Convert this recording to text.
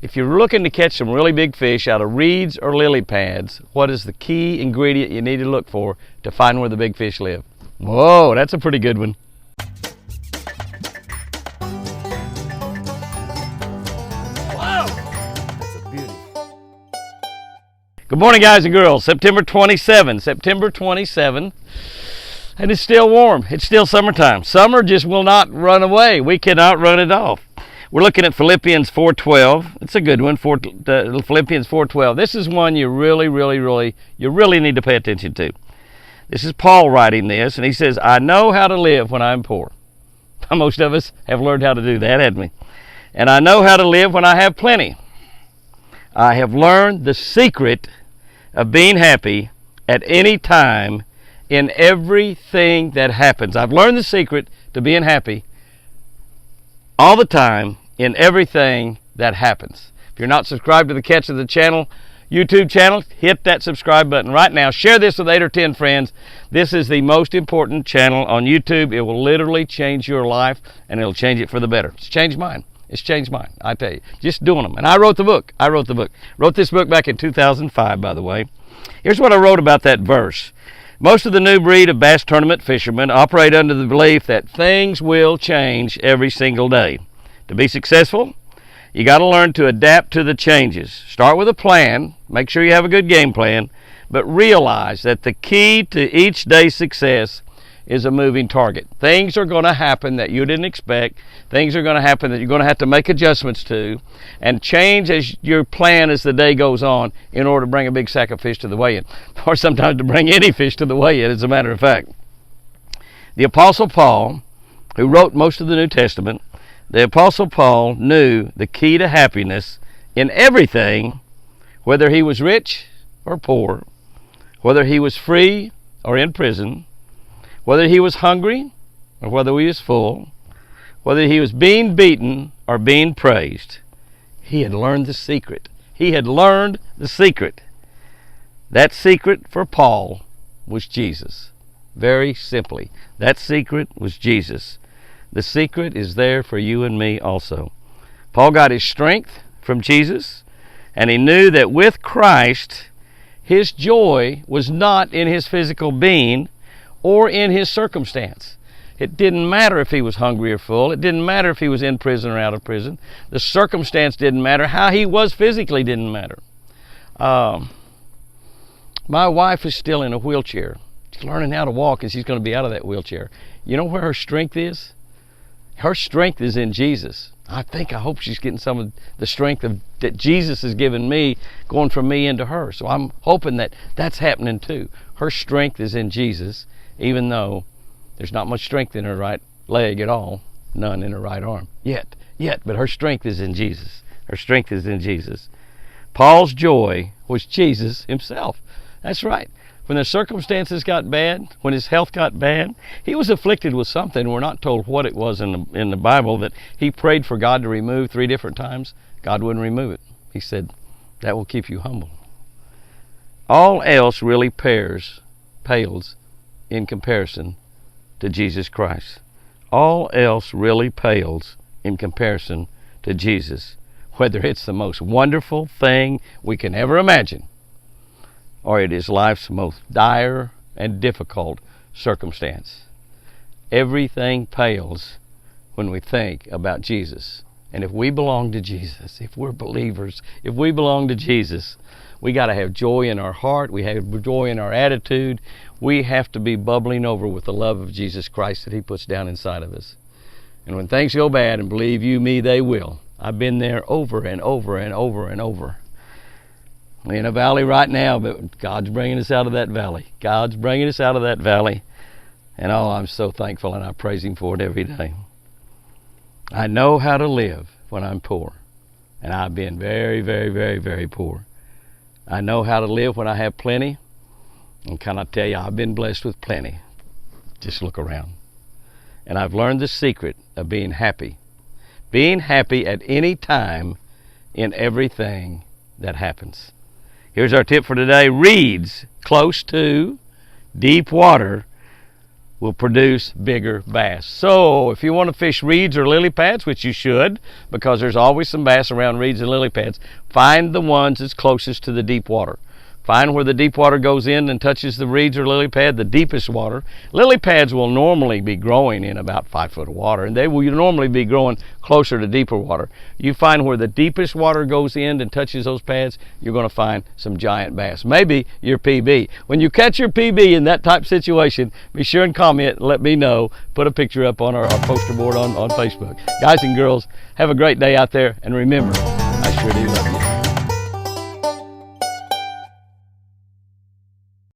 If you're looking to catch some really big fish out of reeds or lily pads, what is the key ingredient you need to look for to find where the big fish live? Whoa, that's a pretty good one. Whoa, that's a beauty. Good morning, guys and girls. September 27, and it's still warm. It's still summertime. Summer just will not run away. We cannot run it off. We're looking at Philippians 4:12. It's a good one, Philippians 4:12. This is one you really need to pay attention to. This is Paul writing this, and he says, I know how to live when I'm poor. Most of us have learned how to do that, haven't we? And I know how to live when I have plenty. I have learned the secret of being happy at any time in everything that happens. I've learned the secret to being happy all the time in everything that happens. If you're not subscribed to the Catch of the Channel YouTube channel, hit that subscribe button right now. Share this with 8 or 10 friends. This is the most important channel on YouTube. It will literally change your life, and it'll change it for the better. It's changed mine. It's changed mine, I tell you. Just doing them. And I wrote the book. Wrote this book back in 2005, by the way. Here's what I wrote about that verse. Most of the new breed of bass tournament fishermen operate under the belief that things will change every single day. To be successful, you got to learn to adapt to the changes. Start with a plan. Make sure you have a good game plan. But realize that the key to each day's success is a moving target. Things are going to happen that you didn't expect. Things are going to happen that you're going to have to make adjustments to and change as your plan as the day goes on in order to bring a big sack of fish to the weigh-in, or sometimes to bring any fish to the weigh-in, as a matter of fact. The Apostle Paul, who wrote most of the New Testament, the Apostle Paul knew the key to happiness in everything, whether he was rich or poor, whether he was free or in prison, whether he was hungry or whether he was full, whether he was being beaten or being praised. He had learned the secret. He had learned the secret. That secret for Paul was Jesus. Very simply, that secret was Jesus. The secret is there for you and me also. Paul got his strength from Jesus, and he knew that with Christ, his joy was not in his physical being or in his circumstance. It didn't matter if he was hungry or full. It didn't matter if he was in prison or out of prison. The circumstance didn't matter. How he was physically didn't matter. My wife is still in a wheelchair. She's learning how to walk, and she's going to be out of that wheelchair. You know where her strength is? Her strength is in Jesus. I hope she's getting some of the strength that Jesus has given me, going from me into her. So I'm hoping that that's happening too. Her strength is in Jesus, even though there's not much strength in her right leg at all, none in her right arm yet, but her strength is in Jesus. Her strength is in Jesus. Paul's joy was Jesus himself. That's right. When the circumstances got bad, when his health got bad, he was afflicted with something. We're not told what it was in the Bible that he prayed for God to remove 3 different times. God wouldn't remove it. He said, that will keep you humble. All else really pales in comparison to Jesus Christ. All else really pales in comparison to Jesus, whether it's the most wonderful thing we can ever imagine, or it is life's most dire and difficult circumstance. Everything pales when we think about Jesus. And if we belong to Jesus, if we're believers, if we belong to Jesus, we got to have joy in our heart. We have joy in our attitude. We have to be bubbling over with the love of Jesus Christ that he puts down inside of us. And when things go bad, and believe you me, they will. I've been there over and over and over and over. We're in a valley right now, but God's bringing us out of that valley. God's bringing us out of that valley. And oh, I'm so thankful, and I praise him for it every day. I know how to live when I'm poor. And I've been very, very, very, very poor. I know how to live when I have plenty. And can I tell you, I've been blessed with plenty. Just look around. And I've learned the secret of being happy. Being happy at any time in everything that happens. Here's our tip for today. Reeds close to deep water will produce bigger bass. So if you want to fish reeds or lily pads, which you should, because there's always some bass around reeds and lily pads, find the ones that's closest to the deep water. Find where the deep water goes in and touches the reeds or lily pad, the deepest water. Lily pads will normally be growing in about 5 foot of water, and they will normally be growing closer to deeper water. You find where the deepest water goes in and touches those pads, you're going to find some giant bass. Maybe your PB. When you catch your PB in that type situation, be sure and comment and let me know. Put a picture up on our poster board on Facebook. Guys and girls, have a great day out there, and remember, I sure do love you.